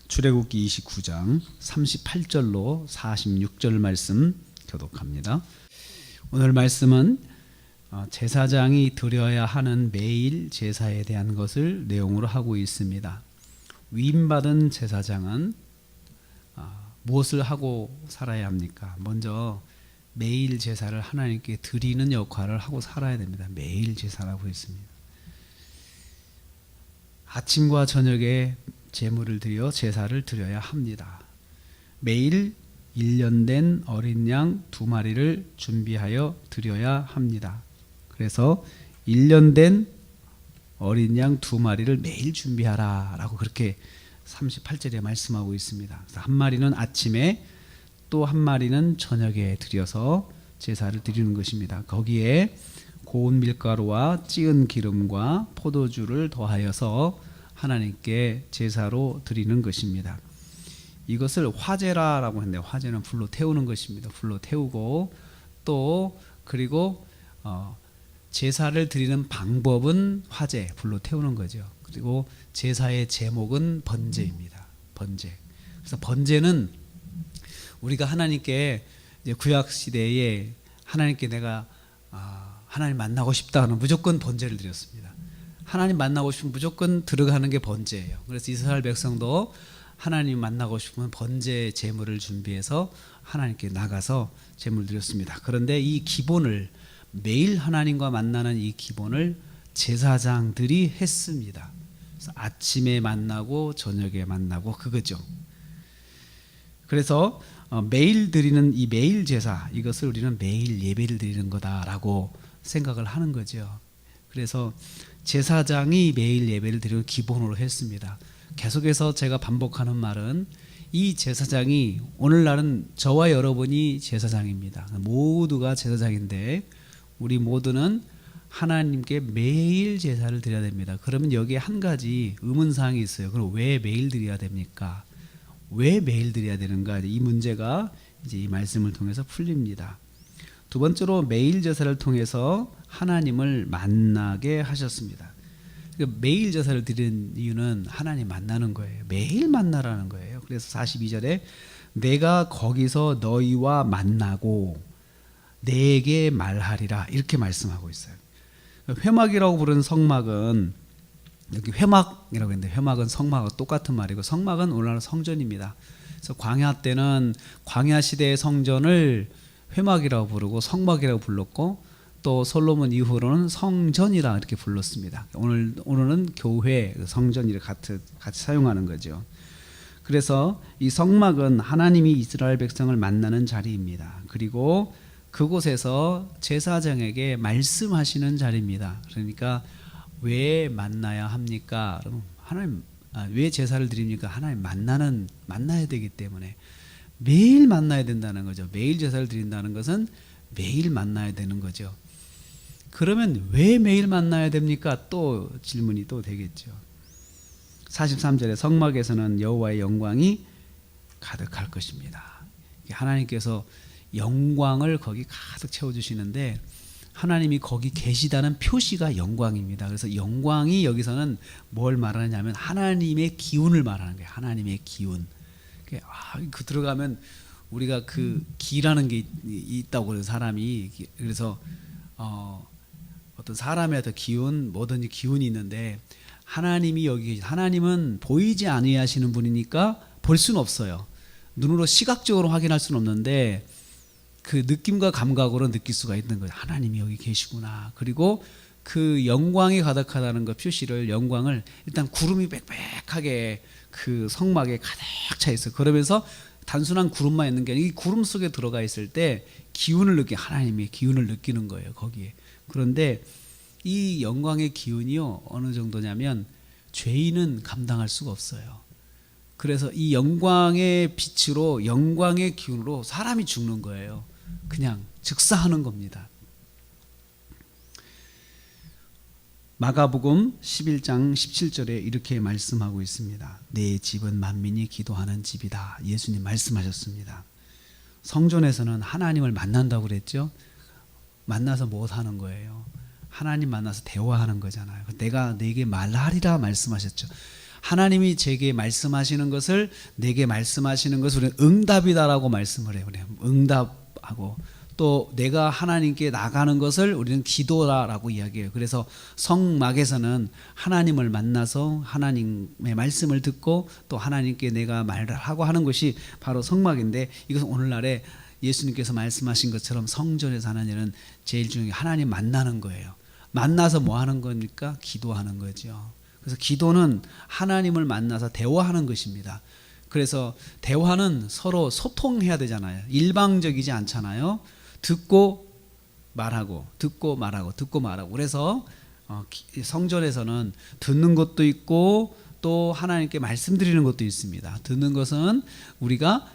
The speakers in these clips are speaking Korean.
출애굽기 29장 38절로 46절 말씀 교독합니다. 오늘 말씀은 제사장이 드려야 하는 매일 제사에 대한 것을 내용으로 하고 있습니다. 위임받은 제사장은 무엇을 하고 살아야 합니까? 먼저 매일 제사를 하나님께 드리는 역할을 하고 살아야 됩니다. 매일 제사라고 했습니다. 아침과 저녁에 제물을 드려 제사를 드려야 합니다. 매일 1년 된 어린 양 2마리를 준비하여 드려야 합니다. 그래서 1년 된 어린 양 2마리를 매일 준비하라 라고 그렇게 38절에 말씀하고 있습니다. 그래서 한 마리는 아침에 또 한 마리는 저녁에 드려서 제사를 드리는 것입니다. 거기에 고운 밀가루와 찌은 기름과 포도주를 더하여서 하나님께 제사로 드리는 것입니다. 이것을 화제라라고 하는데, 화제는 불로 태우는 것입니다. 불로 태우고 또 그리고 제사를 드리는 방법은 화제, 불로 태우는 거죠. 그리고 제사의 제목은 번제입니다. 번제. 그래서 번제는 우리가 하나님께 이제 구약 시대에 하나님께 내가 하나님 만나고 싶다 하면 무조건 번제를 드렸습니다. 하나님 만나고 싶으면 무조건 들어가는 게 번제예요. 그래서 이스라엘 백성도 하나님 만나고 싶으면 번제 제물을 준비해서 하나님께 나가서 제물을 드렸습니다. 그런데 이 기본을, 매일 하나님과 만나는 이 기본을 제사장들이 했습니다. 그래서 아침에 만나고 저녁에 만나고 그거죠. 그래서 매일 드리는 이 매일 제사, 이것을 우리는 매일 예배를 드리는 거다라고 생각을 하는 거죠. 그래서 제사장이 매일 예배를 드리는 기본으로 했습니다. 계속해서 제가 반복하는 말은, 이 제사장이, 오늘날은 저와 여러분이 제사장입니다. 모두가 제사장인데 우리 모두는 하나님께 매일 제사를 드려야 됩니다. 그러면 여기에 한 가지 의문사항이 있어요. 그럼 왜 매일 드려야 됩니까? 왜 매일 드려야 되는가? 이 문제가 이제 이 말씀을 통해서 풀립니다. 두 번째로, 매일 제사를 통해서 하나님을 만나게 하셨습니다. 그러니까 매일 제사를 드리는 이유는 하나님 만나는 거예요. 매일 만나라는 거예요. 그래서 42절에 내가 거기서 너희와 만나고 내게 말하리라, 이렇게 말씀하고 있어요. 회막이라고 부르는 성막은, 여기 회막이라고 했는데 회막은 성막과 똑같은 말이고, 성막은 오늘날 성전입니다. 그래서 광야 때는 광야 시대의 성전을 회막이라고 부르고 성막이라고 불렀고, 또 솔로몬 이후로는 성전이라 이렇게 불렀습니다. 오늘은 교회, 성전 이렇게 같이 사용하는 거죠. 그래서 이 성막은 하나님이 이스라엘 백성을 만나는 자리입니다. 그리고 그곳에서 제사장에게 말씀하시는 자리입니다. 그러니까 왜 만나야 합니까? 하나님, 왜 제사를 드립니까? 하나님 만나야 되기 때문에 매일 만나야 된다는 거죠. 매일 제사를 드린다는 것은 매일 만나야 되는 거죠. 그러면 왜 매일 만나야 됩니까? 또 질문이 또 되겠죠. 43절에 성막에서는 여호와의 영광이 가득할 것입니다. 하나님께서 영광을 거기 가득 채워주시는데, 하나님이 거기 계시다는 표시가 영광입니다. 그래서 영광이 여기서는 뭘 말하느냐면 하나님의 기운을 말하는 거예요. 하나님의 기운. 그 들어가면 우리가 그 기라는 게 있다고 그래요. 사람이. 그래서 어떤 사람의 어떤 기운, 뭐든지 기운이 있는데, 하나님이 여기, 하나님은 보이지 아니하시는 분이니까 볼 수는 없어요. 눈으로 시각적으로 확인할 수는 없는데 그 느낌과 감각으로 느낄 수가 있는 거예요. 하나님이 여기 계시구나. 그리고 그 영광이 가득하다는 것, 표시를, 영광을 일단 구름이 빽빽하게 그 성막에 가득 차 있어요. 그러면서 단순한 구름만 있는 게 아니라 이 구름 속에 들어가 있을 때 기운을 하나님의 기운을 느끼는 거예요, 거기에. 그런데 이 영광의 기운이요, 어느 정도냐면 죄인은 감당할 수가 없어요. 그래서 이 영광의 빛으로, 영광의 기운으로 사람이 죽는 거예요. 그냥 즉사하는 겁니다. 마가복음 11장 17절에 이렇게 말씀하고 있습니다. 내 집은 만민이 기도하는 집이다. 예수님 말씀하셨습니다. 성전에서는 하나님을 만난다고 그랬죠. 만나서 뭐 하는 거예요? 하나님 만나서 대화하는 거잖아요. 내가 네게 말하리라 말씀하셨죠. 하나님이 제게 말씀하시는 것을, 내게 말씀하시는 것을 우리는 응답이다라고 말씀을 해요. 우리는 응답하고, 또 내가 하나님께 나가는 것을 우리는 기도라고 이야기해요. 그래서 성막에서는 하나님을 만나서 하나님의 말씀을 듣고 또 하나님께 내가 말을 하고 하는 것이 바로 성막인데, 이것은 오늘날에 예수님께서 말씀하신 것처럼 성전에서 하는 일은 제일 중요한 게 하나님 만나는 거예요. 만나서 뭐 하는 겁니까? 기도하는 거죠. 그래서 기도는 하나님을 만나서 대화하는 것입니다. 그래서 대화는 서로 소통해야 되잖아요. 일방적이지 않잖아요. 듣고 말하고, 듣고 말하고, 듣고 말하고. 그래서 성전에서는 듣는 것도 있고 또 하나님께 말씀드리는 것도 있습니다. 듣는 것은 우리가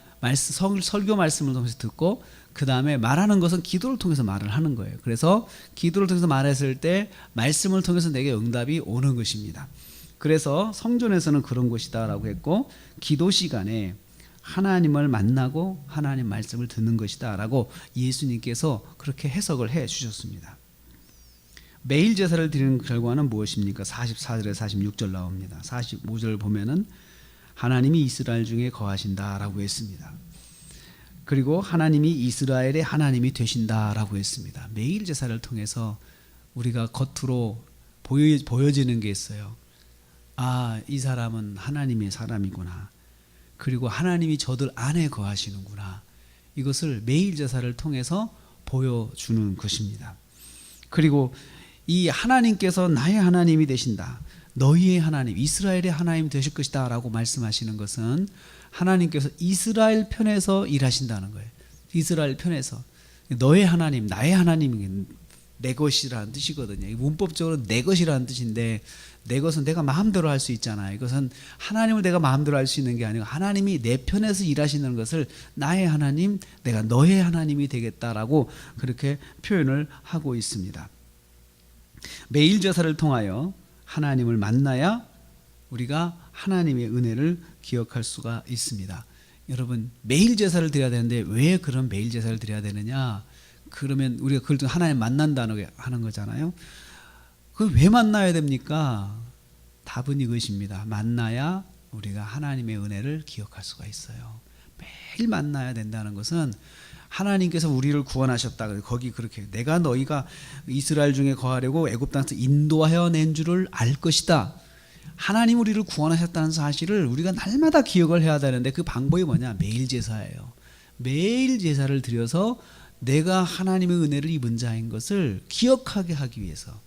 설교 말씀을 통해서 듣고, 그 다음에 말하는 것은 기도를 통해서 말을 하는 거예요. 그래서 기도를 통해서 말했을 때 말씀을 통해서 내게 응답이 오는 것입니다. 그래서 성전에서는 그런 것이다라고 했고, 기도 시간에 하나님을 만나고 하나님 말씀을 듣는 것이다 라고 예수님께서 그렇게 해석을 해 주셨습니다. 매일 제사를 드리는 결과는 무엇입니까? 44절에 46절 나옵니다. 45절 보면은 하나님이 이스라엘 중에 거하신다 라고 했습니다. 그리고 하나님이 이스라엘의 하나님이 되신다 라고 했습니다. 매일 제사를 통해서 우리가 겉으로 보여지는 게 있어요. 아, 이 사람은 하나님의 사람이구나. 그리고 하나님이 저들 안에 거하시는구나. 이것을 매일 제사를 통해서 보여주는 것입니다. 그리고 이 하나님께서 나의 하나님이 되신다, 너희의 하나님, 이스라엘의 하나님 되실 것이다 라고 말씀하시는 것은 하나님께서 이스라엘 편에서 일하신다는 거예요. 이스라엘 편에서. 너의 하나님, 나의 하나님이 내 것이라는 뜻이거든요. 문법적으로 내 것이라는 뜻인데, 내 것은 내가 마음대로 할 수 있잖아요. 이것은 하나님을 내가 마음대로 할 수 있는 게 아니고 하나님이 내 편에서 일하시는 것을 나의 하나님, 내가 너의 하나님이 되겠다라고 그렇게 표현을 하고 있습니다. 매일 제사를 통하여 하나님을 만나야 우리가 하나님의 은혜를 기억할 수가 있습니다. 여러분, 매일 제사를 드려야 되는데 왜 그런 매일 제사를 드려야 되느냐? 그러면 우리가 그걸 하나님 만난다는 하는 거잖아요. 그걸 왜 만나야 됩니까? 답은 이것입니다. 만나야 우리가 하나님의 은혜를 기억할 수가 있어요. 매일 만나야 된다는 것은 하나님께서 우리를 구원하셨다. 거기 그렇게 내가 너희가 이스라엘 중에 거하려고 애굽 땅에서 인도하여 낸 줄을 알 것이다. 하나님 우리를 구원하셨다는 사실을 우리가 날마다 기억을 해야 되는데, 그 방법이 뭐냐? 매일 제사예요. 매일 제사를 드려서 내가 하나님의 은혜를 입은 자인 것을 기억하게 하기 위해서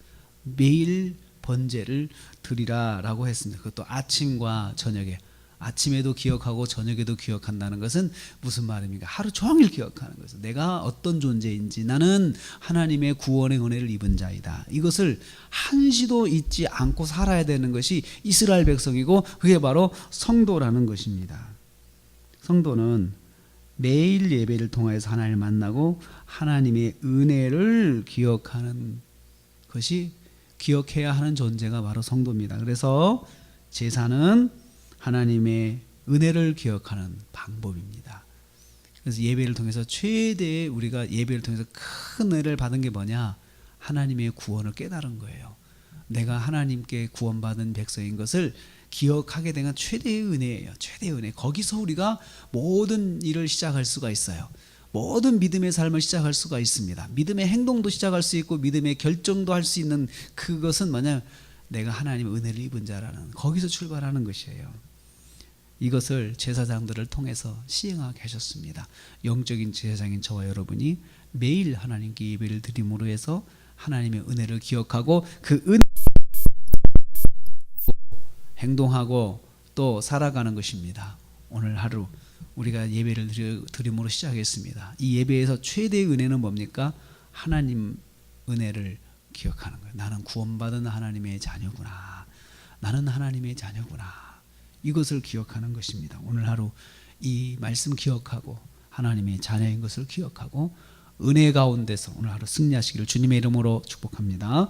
매일 번제를 드리라라고 했습니다. 그것도 아침과 저녁에. 아침에도 기억하고 저녁에도 기억한다는 것은 무슨 말입니까? 하루 종일 기억하는 거죠. 내가 어떤 존재인지, 나는 하나님의 구원의 은혜를 입은 자이다. 이것을 한시도 잊지 않고 살아야 되는 것이 이스라엘 백성이고, 그게 바로 성도라는 것입니다. 성도는 매일 예배를 통해서 하나님을 만나고 하나님의 은혜를 기억하는 것이, 기억해야 하는 존재가 바로 성도입니다. 그래서 제사는 하나님의 은혜를 기억하는 방법입니다. 그래서 예배를 통해서 최대의, 우리가 예배를 통해서 큰 은혜를 받은 게 뭐냐? 하나님의 구원을 깨달은 거예요. 내가 하나님께 구원받은 백성인 것을 기억하게 된 건 최대의 은혜예요. 최대의 은혜. 거기서 우리가 모든 일을 시작할 수가 있어요. 모든 믿음의 삶을 시작할 수가 있습니다. 믿음의 행동도 시작할 수 있고 믿음의 결정도 할 수 있는, 그것은 뭐냐? 내가 하나님의 은혜를 입은 자라는, 거기서 출발하는 것이에요. 이것을 제사장들을 통해서 시행하게 하셨습니다. 영적인 제사장인 저와 여러분이 매일 하나님께 예배를 드림으로 해서 하나님의 은혜를 기억하고 그 은혜 행동하고 또 살아가는 것입니다. 오늘 하루 우리가 예배를 드림으로 시작했습니다. 이 예배에서 최대의 은혜는 뭡니까? 하나님 은혜를 기억하는 거예요. 나는 구원받은 하나님의 자녀구나. 나는 하나님의 자녀구나. 이것을 기억하는 것입니다. 오늘 하루 이 말씀 기억하고 하나님의 자녀인 것을 기억하고 은혜 가운데서 오늘 하루 승리하시기를 주님의 이름으로 축복합니다.